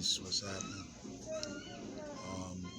Peace. What's happening? Um,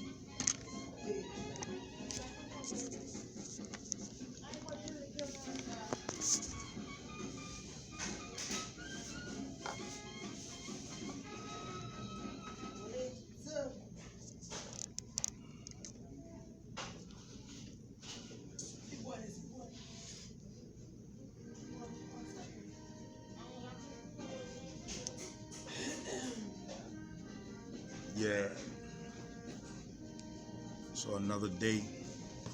yeah. So another day.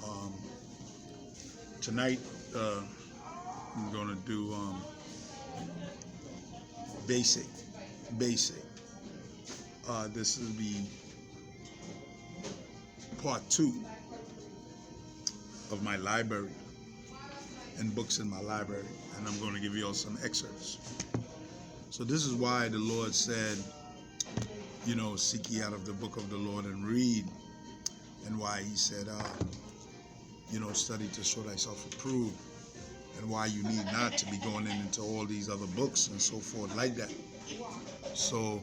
Um, Tonight, I'm gonna do basic. This will be part 2 of my library and books in my library, and I'm going to give you all some excerpts. So this is why the Lord said, seek ye out of the book of the Lord and read, and why He said, study to show thyself approved, and why you need not to be going into all these other books and so forth like that. So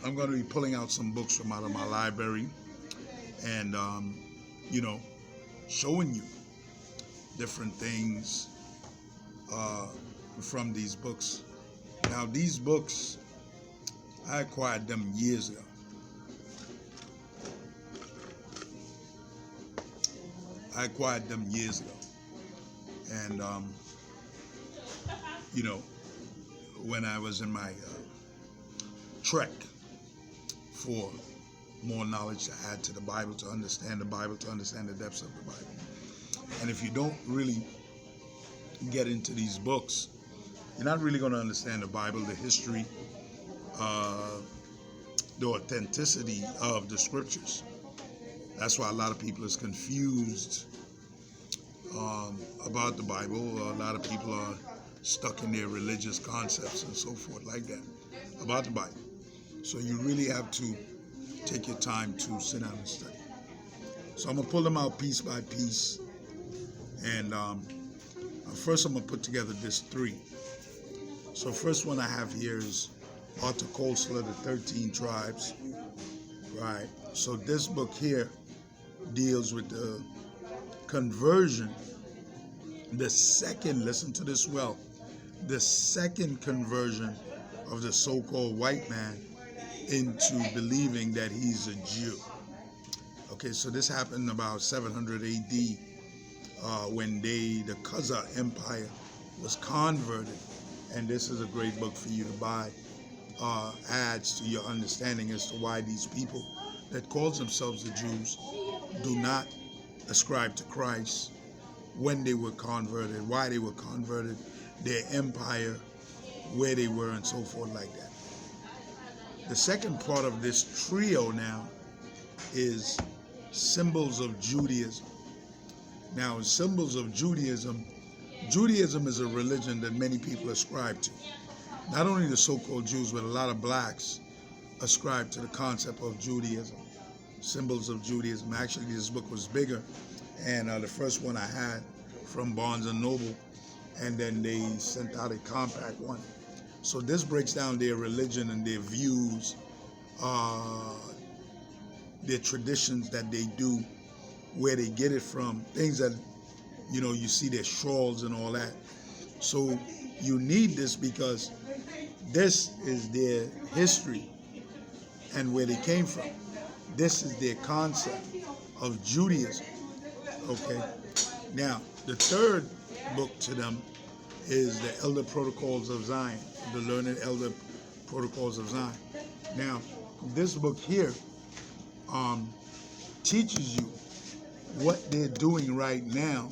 I'm going to be pulling out some books from out of my library and, showing you different things from these books. Now, these books, I acquired them years ago. And, when I was in my trek for more knowledge to add to the Bible, to understand the Bible, to understand the depths of the Bible. And if you don't really get into these books, you're not really going to understand the Bible, the history, the authenticity of the scriptures. That's why a lot of people is confused about the Bible. A lot of people are stuck in their religious concepts and so forth like that about the Bible. So you really have to take your time to sit down and study. So I'm going to pull them out piece by piece. And first I'm going to put together this 3. So first one I have here is Arthur Koestler, The 13 Tribes. Right. So this book here deals with the conversion, the second, listen to this well, the second conversion of the so-called white man into believing that he's a Jew. Okay, so this happened about 700 AD when the Khazar Empire was converted. And this is a great book for you to buy. Adds to your understanding as to why these people that calls themselves the Jews do not ascribe to Christ, when they were converted, why they were converted, their empire, where they were, and so forth like that. The second part of this trio now is symbols of Judaism. Now, symbols of Judaism, Judaism is a religion that many people ascribe to. Not only the so-called Jews, but a lot of blacks ascribe to the concept of Judaism. Symbols of Judaism. Actually, this book was bigger, and the first one I had from Barnes & Noble, and then they sent out a compact one. So this breaks down their religion and their views, their traditions that they do, where they get it from, things that, you see their shawls and all that. So you need this because this is their history and where they came from. This is their concept of Judaism. Okay. Now, the third book to them is the Elder Protocols of Zion, the Learned Elder Protocols of Zion. Now, this book here teaches you what they're doing right now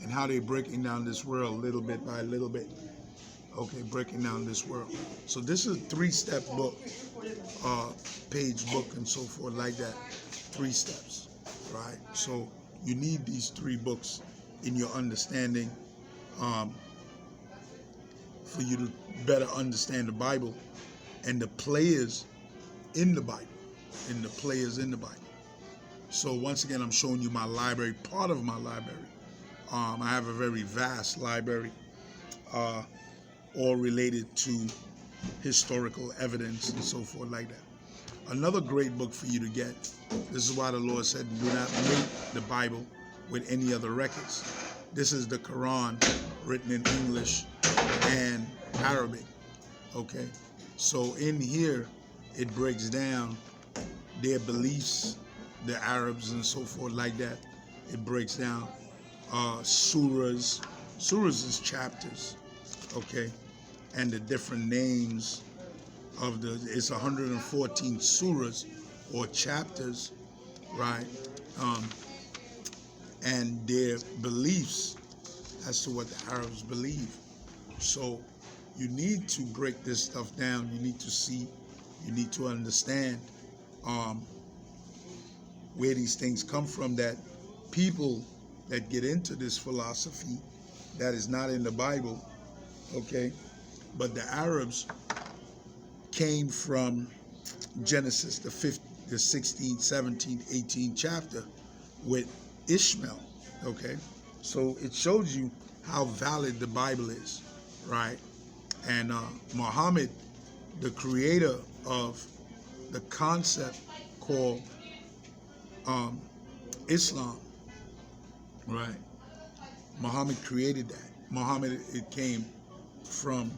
and how they're breaking down this world little bit by little bit. Okay, breaking down this world. So this is a 3-step book, page book and so forth like that. 3 steps, right? So you need these 3 books in your understanding for you to better understand the Bible and the players in the Bible. So once again, I'm showing you my library, part of my library. I have a very vast library, all related to historical evidence and so forth like that. Another great book for you to get, this is why the Lord said, do not mate the Bible with any other records. This is the Quran, written in English and Arabic, okay? So in here, it breaks down their beliefs, the Arabs and so forth like that. It breaks down surahs. Surahs is chapters, okay? And the different names of it's 114 surahs or chapters, right? And their beliefs as to what the Arabs believe. So you need to break this stuff down. You need to see, you need to understand where these things come from, that people that get into this philosophy that is not in the Bible, okay? But the Arabs came from Genesis, the 16th, 17th, 18th chapter with Ishmael, okay? So it shows you how valid the Bible is, right? And Muhammad, the creator of the concept called Islam, right? Muhammad created that. Muhammad, it came from,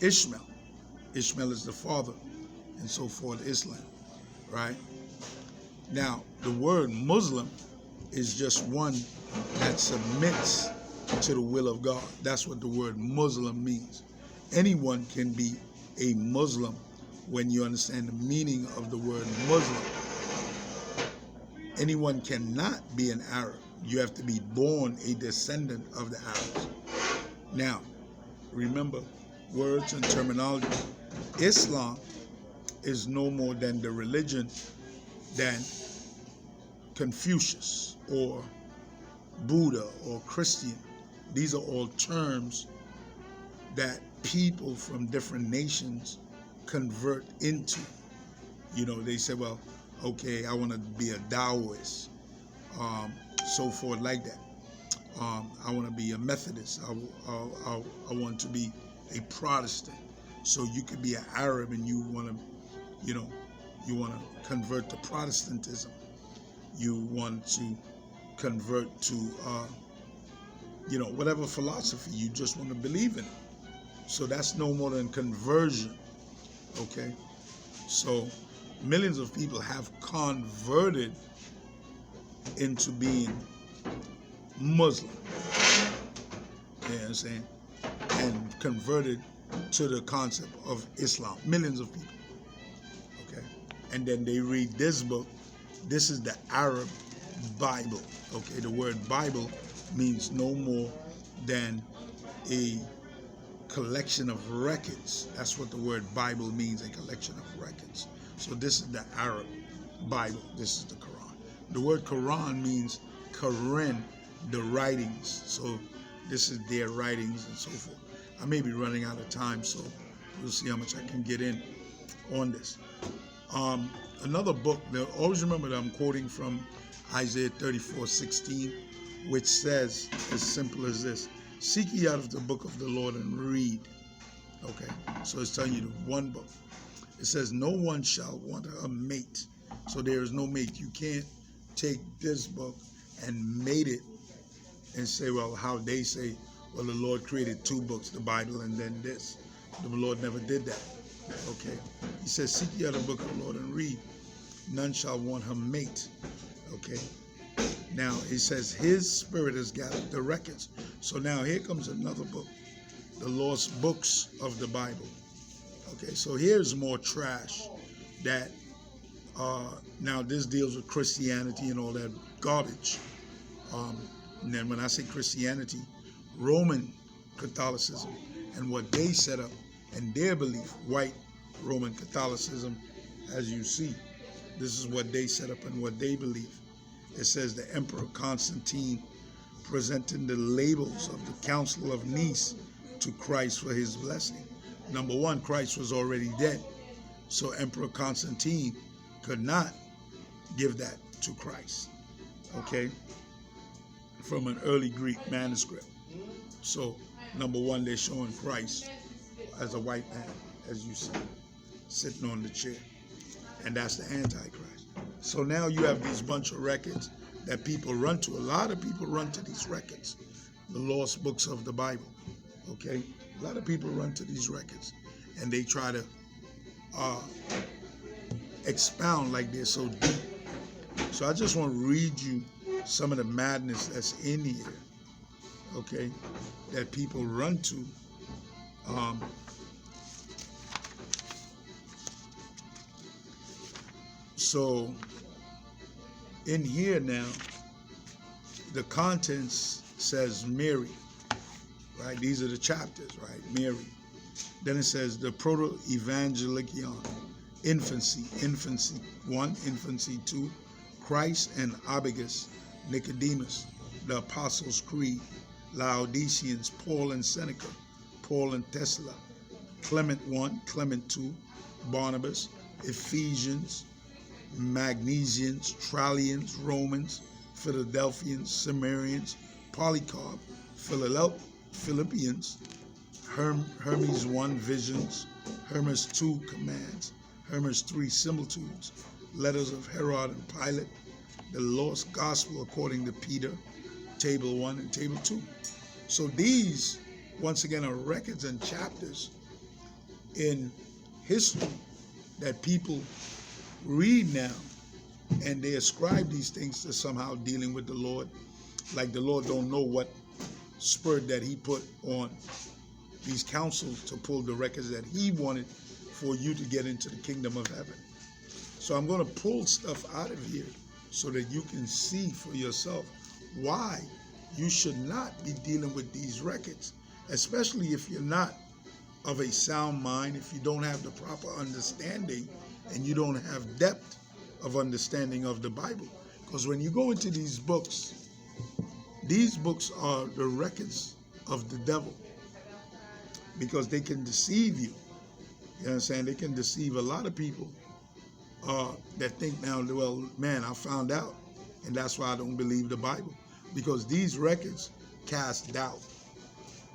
Ishmael. Ishmael is the father, and so forth, Islam, right? Now, the word Muslim is just one that submits to the will of God. That's what the word Muslim means. Anyone can be a Muslim when you understand the meaning of the word Muslim. Anyone cannot be an Arab. You have to be born a descendant of the Arabs. Now, remember, words and terminology. Islam is no more than the religion than Confucius or Buddha or Christian. These are all terms that people from different nations convert into. They say, well, okay, I want to be a Taoist, so forth like that. I want to be a Methodist. I want to be a Protestant. So you could be an Arab and you want to, you want to convert to Protestantism. You want to convert to, whatever philosophy. You just want to believe in it. So that's no more than conversion, okay? So millions of people have converted into being Muslim, you know what I'm saying? And converted to the concept of Islam. Millions of people, okay? And then they read this book. This is the Arab Bible, okay? The word Bible means no more than a collection of records. That's what the word Bible means, a collection of records. So this is the Arab Bible. This is the Quran. The word Quran means Quran, the writings. So this is their writings and so forth. I may be running out of time, so we'll see how much I can get in on this. Another book, always remember that I'm quoting from Isaiah 34:16, which says as simple as this: seek ye out of the book of the Lord and read. Okay, so it's telling you the one book. It says, no one shall want a mate. So there is no mate. You can't take this book and mate it and say, well, how they say, well, the Lord created two books, the Bible and then this. The Lord never did that. Okay. He says, seek ye out the book of the Lord and read. None shall want her mate. Okay. Now, he says, his spirit has gathered the records. So now here comes another book, the lost books of the Bible. Okay, so here's more trash that, now this deals with Christianity and all that garbage. And then when I say Christianity, Roman Catholicism and what they set up and their belief, white Roman Catholicism, as you see, this is what they set up and what they believe. It says the Emperor Constantine presenting the labels of the Council of Nice to Christ for his blessing. Number one, Christ was already dead. So Emperor Constantine could not give that to Christ, okay, from an early Greek manuscript. So, number one, they're showing Christ as a white man, as you see, sitting on the chair. And that's the Antichrist. So now you have these bunch of records that people run to. A lot of people run to these records, the lost books of the Bible, okay? A lot of people run to these records, and they try to expound like they're so deep. So I just want to read you some of the madness that's in here, okay, that people run to. So in here now, the contents says Mary, right? These are the chapters, right? Mary. Then it says the proto-evangelion, infancy 1, infancy 2, Christ and Abigus, Nicodemus, the Apostles' Creed, Laodiceans, Paul and Seneca, Paul and Tesla, Clement 1, Clement 2, Barnabas, Ephesians, Magnesians, Trallians, Romans, Philadelphians, Samaritans, Polycarp, Philippians, Hermes 1, Visions, Hermes 2, Commands, Hermes 3, Similitudes, Letters of Herod and Pilate, the Lost Gospel according to Peter, Table 1 and Table 2. So these, once again, are records and chapters in history that people read now, and they ascribe these things to somehow dealing with the Lord, like the Lord don't know what spurt that he put on these councils to pull the records that he wanted for you to get into the kingdom of heaven. So I'm going to pull stuff out of here so that you can see for yourself why you should not be dealing with these records, especially if you're not of a sound mind, if you don't have the proper understanding and you don't have depth of understanding of the Bible. Because when you go into these books are the records of the devil, because they can deceive you. You know what I'm saying? They can deceive a lot of people that think now, well, man, I found out, and that's why I don't believe the Bible. Because these records cast doubt.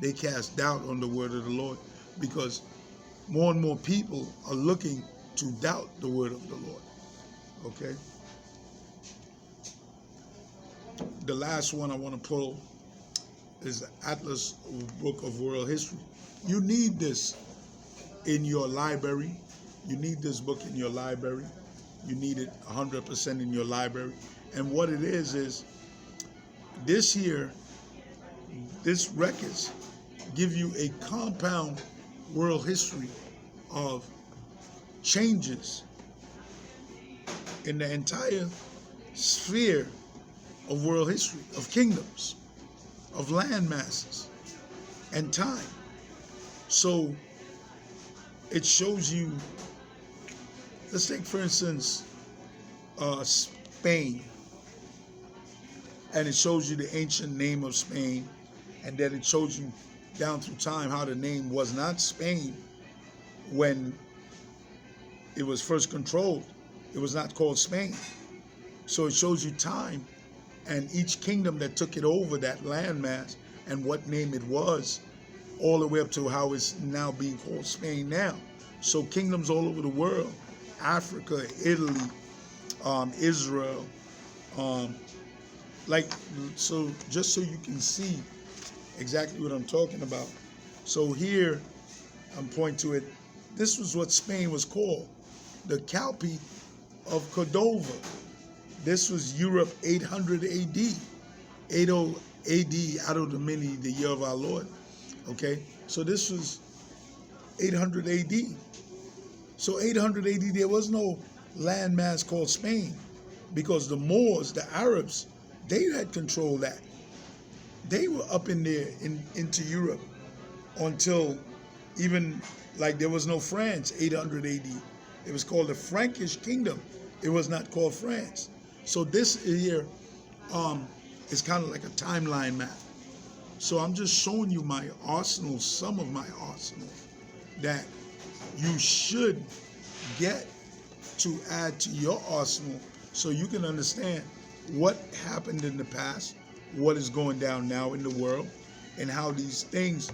They cast doubt on the word of the Lord, because more and more people are looking to doubt the word of the Lord. Okay? The last one I want to pull is the Atlas Book of World History. You need this in your library. You need this book in your library. You need it 100% in your library. And what it is this here, this records give you a compound world history of changes in the entire sphere of world history, of kingdoms, of land masses, and time. So it shows you, let's take for instance Spain, and it shows you the ancient name of Spain, and then it shows you down through time how the name was not Spain when it was first controlled. It was not called Spain. So it shows you time and each kingdom that took it over, that landmass, and what name it was, all the way up to how it's now being called Spain now. So kingdoms all over the world, Africa, Italy, Israel, so just so you can see exactly what I'm talking about. So here, I'm pointing to it. This was what Spain was called, the Calpe of Cordova. This was Europe 800 AD, 80 AD, out of the many, the year of our Lord. Okay, so this was 800 AD. So 800 AD, there was no landmass called Spain, because the Moors, the Arabs, they had controlled that. They were up in there into Europe until even, like, there was no France 800 AD. It was called the Frankish Kingdom. It was not called France. So this here is kind of like a timeline map. So I'm just showing you my arsenal, some of my arsenal, that you should get to add to your arsenal so you can understand what happened in the past, what is going down now in the world, and how these things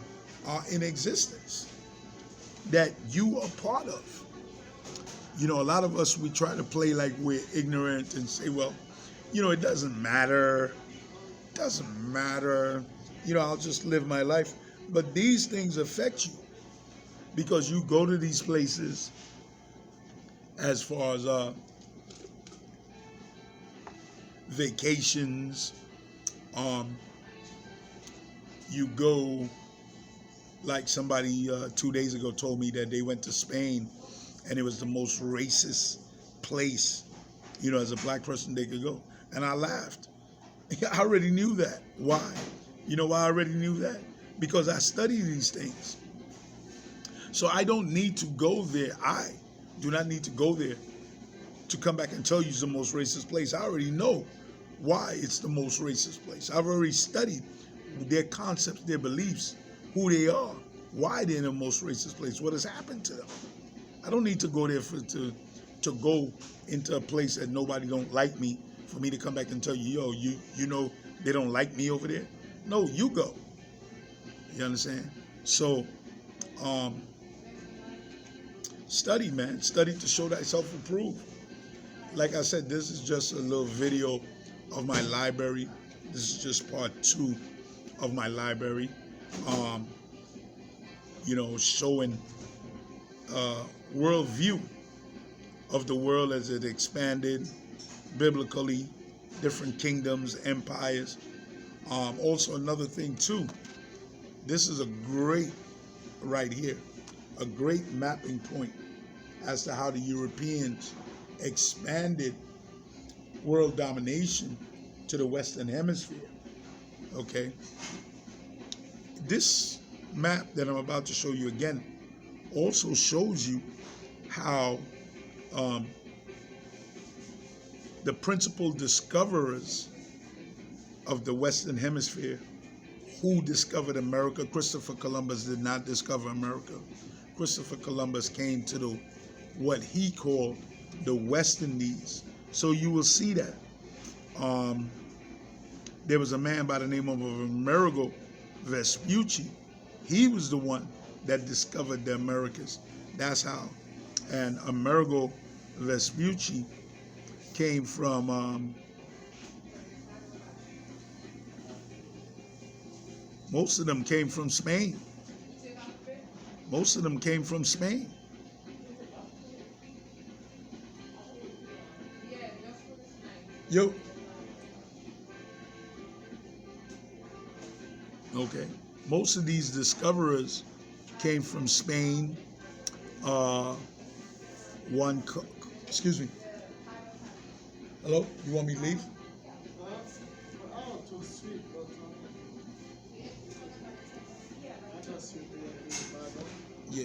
are in existence. that you are part of. You know, a lot of us, we try to play like we're ignorant and say, well, you know, it doesn't matter. It doesn't matter. You know, I'll just live my life. But these things affect you because you go to these places as far as vacations. You go, like somebody 2 days ago told me that they went to Spain and it was the most racist place, you know, as a black person they could go. And I laughed. I already knew that. Why? You know why I already knew that? Because I study these things. So I don't need to go there. I do not need to go there to come back and tell you it's the most racist place. I already know why it's the most racist place. I've already studied their concepts, their beliefs, who they are, why they're in the most racist place, what has happened to them. I don't need to go there to go into a place that nobody don't like me for me to come back and tell you, yo, you know they don't like me over there. No, you go. You understand? So, study, man. Study to show thyself approved. Like I said, this is just a little video of my library. This is just part 2 of my library. You know, showing worldview of the world as it expanded biblically, different kingdoms, empires. Also, another thing too, this is a great, right here, a great mapping point as to how the Europeans expanded world domination to the Western Hemisphere. Okay? This map that I'm about to show you again also shows you how the principal discoverers of the Western Hemisphere, who discovered America. Christopher Columbus did not discover America. Christopher Columbus came to what he called the West Indies. So you will see that. There was a man by the name of Amerigo Vespucci. He was the one that discovered the Americas. That's how. And Amerigo Vespucci came from, most of them came from Spain. Most of them came from Spain. Yo. Okay. Most of these discoverers came from Spain. Excuse me. Hello? You want me to leave? Yeah.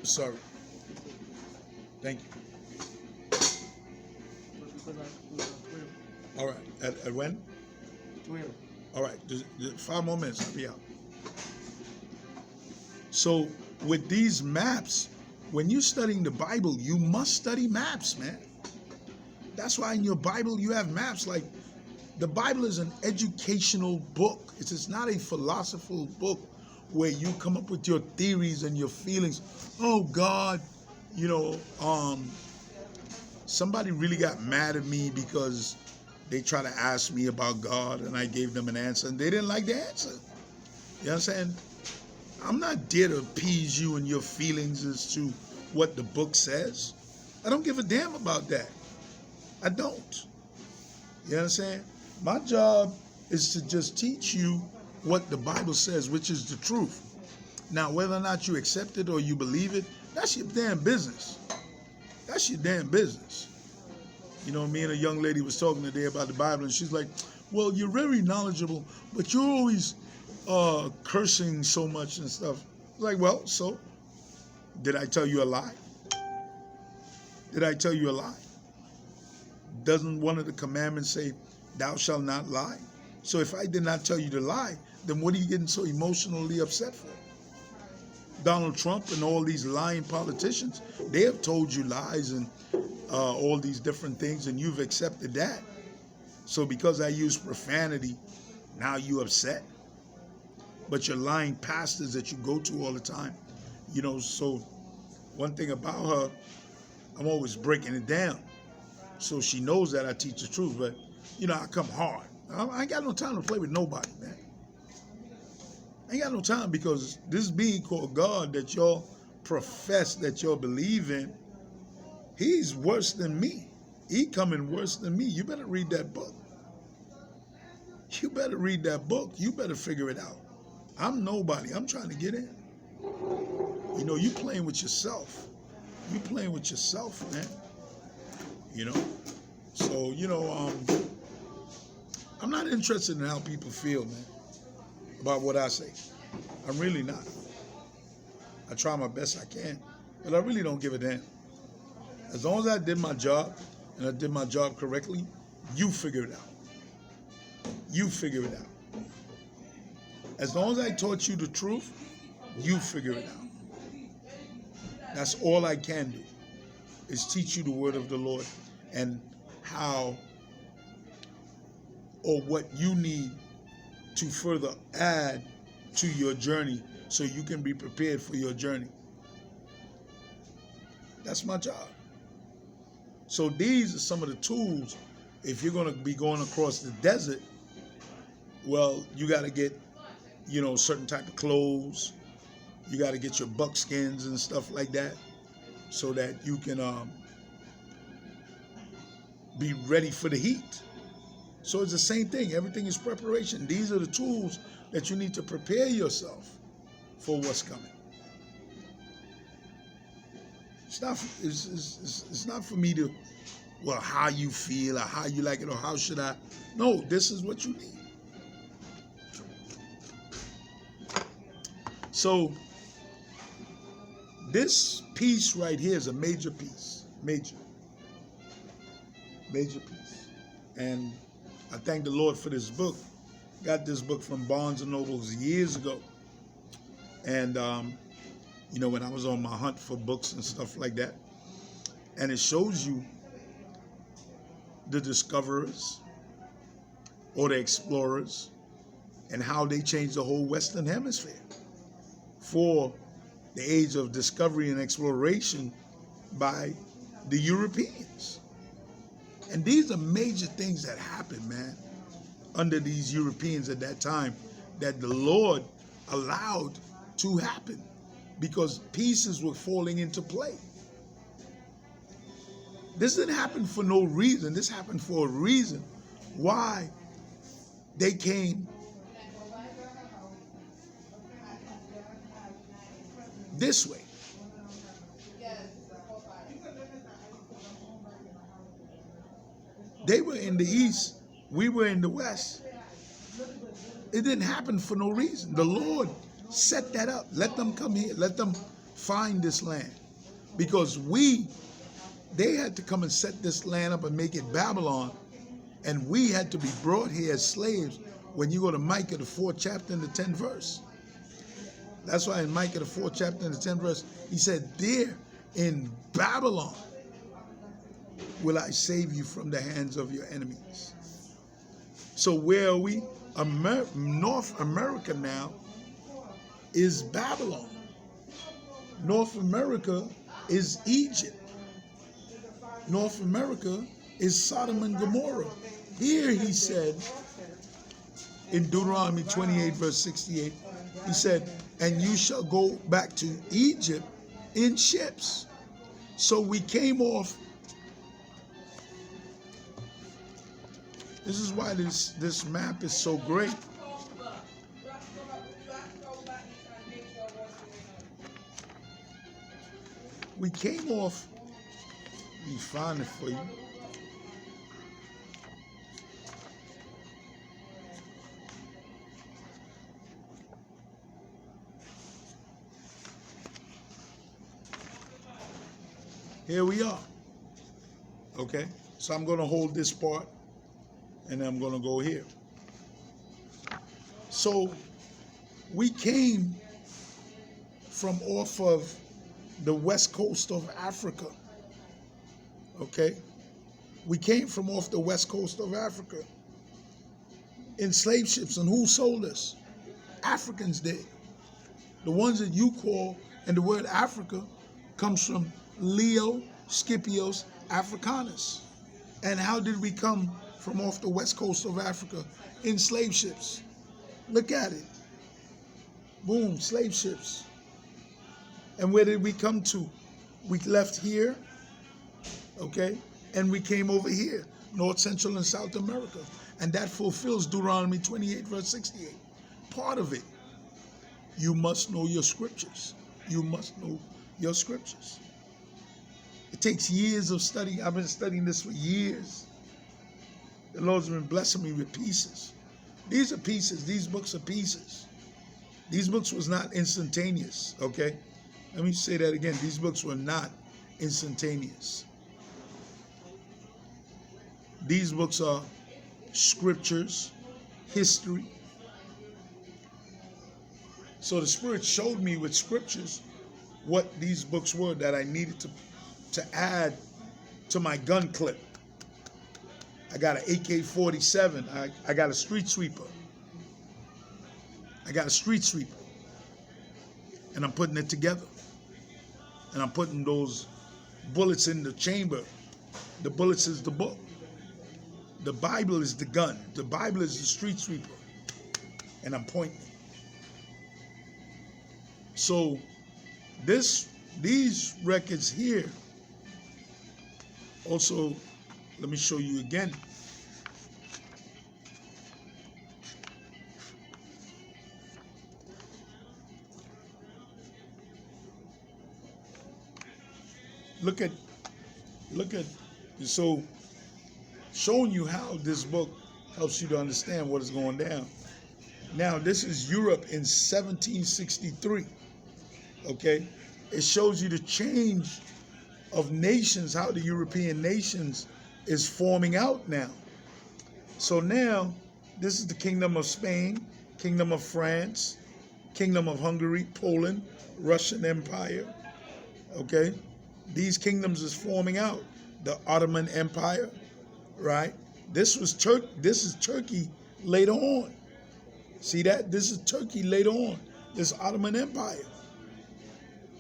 Sorry. Thank you. All right. At when? 12. All right. Just 5 more minutes. I'll be out. So with these maps, when you're studying the Bible, you must study maps, man. That's why in your Bible you have maps. Like, the Bible is an educational book. It's not a philosophical book where you come up with your theories and your feelings. Oh God, you know, somebody really got mad at me because they tried to ask me about God and I gave them an answer and they didn't like the answer. You understand? I'm not there to appease you and your feelings as to what the book says. I don't give a damn about that. I don't. You understand? My job is to just teach you what the Bible says, which is the truth. Now, whether or not you accept it or you believe it, that's your damn business. That's your damn business. You know, me and a young lady was talking today about the Bible, and she's like, well, you're very knowledgeable, but you're always cursing so much and stuff. Like, well, so did I tell you a lie? Did I tell you a lie? Doesn't one of the commandments say, thou shalt not lie? So if I did not tell you to lie, then what are you getting so emotionally upset for? Donald Trump and all these lying politicians, they have told you lies and all these different things, and you've accepted that. So because I use profanity, now you upset? But your lying pastors that you go to all the time, So one thing about her, I'm always breaking it down. So she knows that I teach the truth, but, I come hard. I ain't got no time to play with nobody, man. I ain't got no time, because this being called God that y'all profess, that y'all believe in, he's worse than me. He coming worse than me. You better read that book. You better read that book. You better figure it out. I'm nobody. I'm trying to get in. You playing with yourself. You playing with yourself, man. So, I'm not interested in how people feel, man, about what I say. I'm really not. I try my best I can, but I really don't give a damn. As long as I did my job, and I did my job correctly, you figure it out. You figure it out. As long as I taught you the truth, you figure it out. That's all I can do, is teach you the word of the Lord and how or what you need to further add to your journey so you can be prepared for your journey. That's my job. So these are some of the tools. If you're going to be going across the desert, well, you got to get, certain type of clothes. You got to get your buckskins and stuff like that so that you can be ready for the heat. So it's the same thing. Everything is preparation. These are the tools that you need to prepare yourself for what's coming. It's not for me to, how you feel or how you like it or how should I. No, this is what you need. So this piece right here is a major piece. Major piece. And I thank the Lord for this book. Got this book from Barnes & Nobles years ago. And, when I was on my hunt for books and stuff like that. And it shows you the discoverers or the explorers and how they changed the whole Western Hemisphere for the age of discovery and exploration by the Europeans. And these are major things that happened, man, under these Europeans at that time that the Lord allowed to happen because pieces were falling into play. This didn't happen for no reason. This happened for a reason why they came this way. They were in the east, we were in the west. It didn't happen for no reason. The Lord set that up. Let them come here. Let them find this land. Because they had to come and set this land up and make it Babylon. And we had to be brought here as slaves. When you go to Micah, the 4th chapter and the 10th verse. That's why in Micah, the 4th chapter and the 10th verse, he said, there in Babylon will I save you from the hands of your enemies. So where are we? North America now is Babylon. North America is Egypt. North America is Sodom and Gomorrah. Here he said, in Deuteronomy 28 verse 68, he said, and you shall go back to Egypt in ships. So we came off. This is why this map is so great. We came off, let me find it for you. Here we are. Okay, so I'm going to hold this part and I'm going to go here. So we came from off of the west coast of Africa. Okay, we came from off the west coast of Africa in slave ships. And who sold us? Africans did. The ones that you call And the word Africa comes from Leo Scipios Africanus. And how did we come from off the west coast of Africa in slave ships? Look at it. Boom, slave ships. And where did we come to? We left here, okay, and we came over here, North, Central, and South America. And that fulfills Deuteronomy 28, verse 68. Part of it, you must know your scriptures. You must know your scriptures. It takes years of study. I've been studying this for years. The Lord's been blessing me with pieces. These are pieces. These books are pieces. These books was not instantaneous, okay? Let me say that again. These books were not instantaneous. These books are scriptures, history. So the Spirit showed me with scriptures what these books were that I needed to add to my gun clip. I got an AK-47. I got a street sweeper. I got a street sweeper. And I'm putting it together. And I'm putting those bullets in the chamber. The bullets is the book. The Bible is the gun. The Bible is the street sweeper. And I'm pointing. So these records here, also, let me show you again. Look at, so showing you how this book helps you to understand what is going down. Now, this is Europe in 1763, okay? It shows you the change of nations, how the European nations is forming out now. So now, this is the Kingdom of Spain, Kingdom of France, Kingdom of Hungary, Poland, Russian Empire, okay? These kingdoms is forming out. The Ottoman Empire, right? This is Turkey later on. See that? This is Turkey later on, this Ottoman Empire.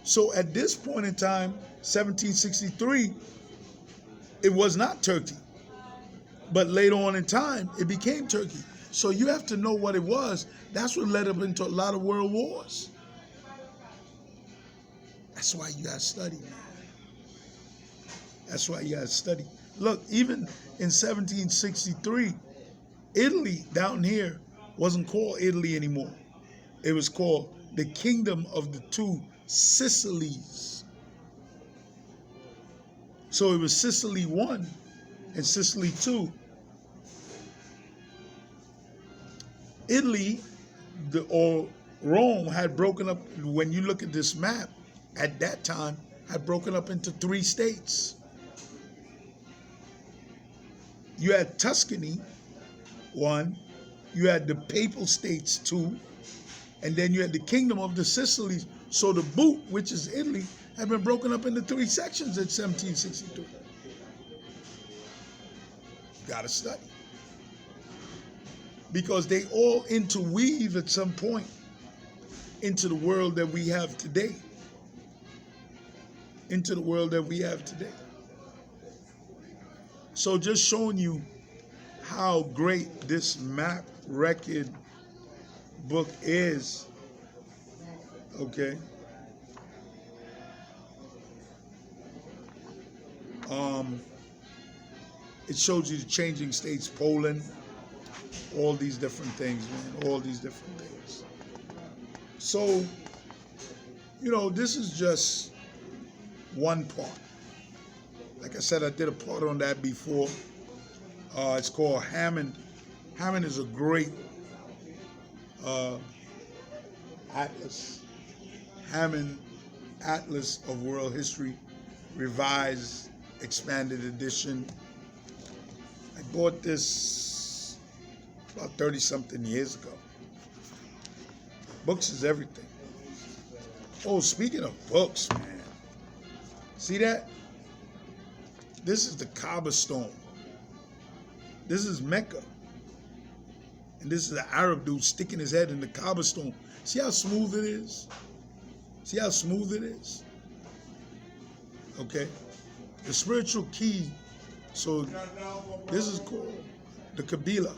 So at this point in time, 1763, it was not Turkey. But later on in time, it became Turkey. So you have to know what it was. That's what led up into a lot of world wars. That's why you got to study, man. That's why you got to study. Look, even in 1763, Italy down here wasn't called Italy anymore. It was called the Kingdom of the Two Sicilies. So it was Sicily 1 and Sicily 2. Italy, or Rome, had broken up, when you look at this map, at that time, had broken up into 3 states. You had Tuscany, 1, you had the Papal States, 2, and then you had the Kingdom of the Sicilies. So the boot, which is Italy, had been broken up into 3 sections in 1763. You gotta study. Because they all interweave at some point into the world that we have today. Into the world that we have today. So just showing you how great this map record book is, okay? It shows you the changing states, Poland, all these different things, man, all these different things. So, you know, this is just one part. Like I said, I did a part on that before. It's called Hammond. Hammond is a great atlas. Hammond Atlas of World History, revised, expanded edition. I bought this about 30-something years ago. Books is everything. Oh, speaking of books, man. See that? This is the Kaaba stone. This is Mecca. And this is an Arab dude sticking his head in the Kaaba stone. See how smooth it is? See how smooth it is? Okay? The spiritual key, so this is called the Kabbalah.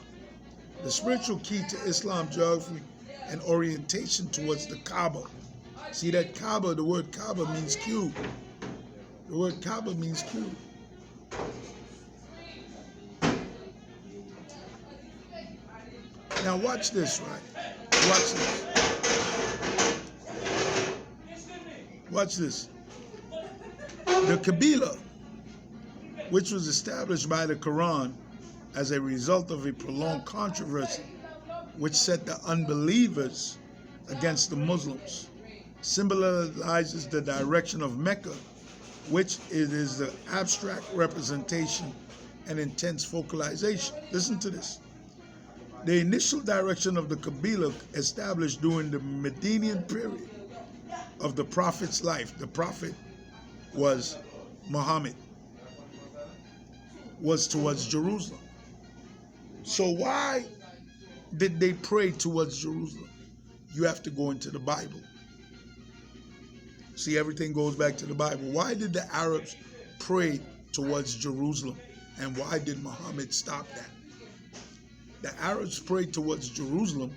The spiritual key to Islam geography and orientation towards the Kaaba. See that Kaaba, the word Kaaba means cube. The word Kaaba means cube. Now watch this, right? Watch this. Watch this. The Kabbalah, which was established by the Quran as a result of a prolonged controversy which set the unbelievers against the Muslims, symbolizes the direction of Mecca, which it is the abstract representation and intense focalization. Listen to this. The initial direction of the Kabbalah established during the Medinian period of the Prophet's life, the Prophet was Muhammad, was towards Jerusalem. So why did they pray towards Jerusalem? You have to go into the Bible. See, everything goes back to the Bible. Why did the Arabs pray towards Jerusalem? And why did Muhammad stop that? The Arabs prayed towards Jerusalem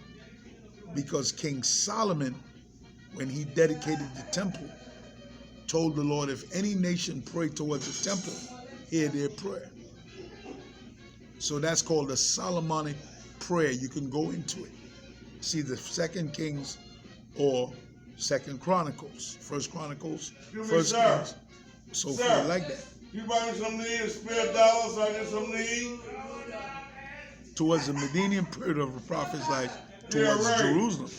because King Solomon, when he dedicated the temple, told the Lord, if any nation prayed towards the temple, hear their prayer. So that's called the Solomonic prayer. You can go into it. See the 2 Kings or 2 Chronicles, 1 Chronicles, 1 Kings, so forth like that. You buy me some need, spare dollars, so I get some need. Towards the Medinian period of the prophet's life, towards Jerusalem,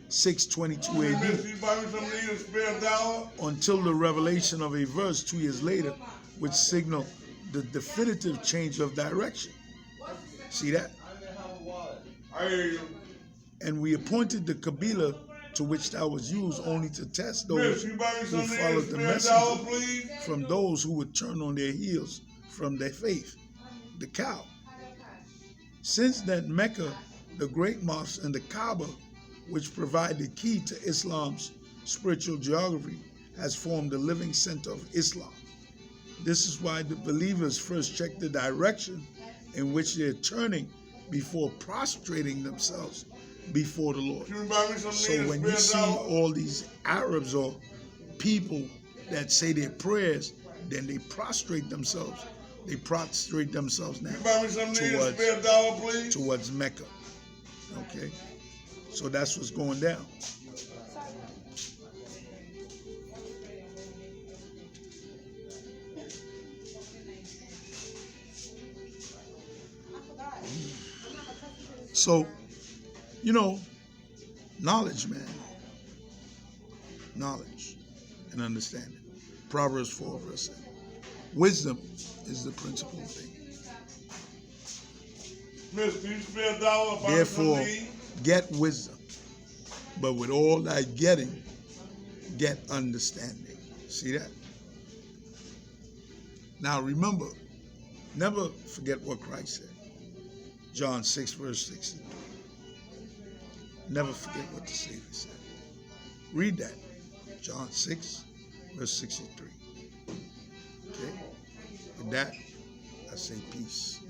622 AD, You buy me some need, spare dollar. until the revelation of a verse 2 years later, which signaled the definitive change of direction. See that? I hear you. And we appointed the Kabbalah to which that was used only to test those Miss, you buy me who some need, followed the spare messenger dollar, please. from those who would turn on their heels from their faith, the cow. Since then, Mecca, the great mosque, and the Kaaba, which provide the key to Islam's spiritual geography, has formed the living center of Islam. This is why the believers first check the direction in which they're turning before prostrating themselves before the Lord. You buy me some So need, when you see spare dollar. all these Arabs or people that say their prayers, then they prostrate themselves. They prostrate themselves now You buy me some need, towards, spare dollar, please. towards Mecca. Okay? So that's what's going down. So, you know, knowledge, man. Knowledge and understanding. Proverbs 4, verse 7. Wisdom is the principal thing. Miss, can you spare dollar? Buy me some Therefore, need. get wisdom. But with all thy getting, get understanding. See that? Now remember, never forget what Christ said. John 6, verse 63. Never forget what the Savior said. Read that. John 6, verse 63. Okay? With that, I say peace.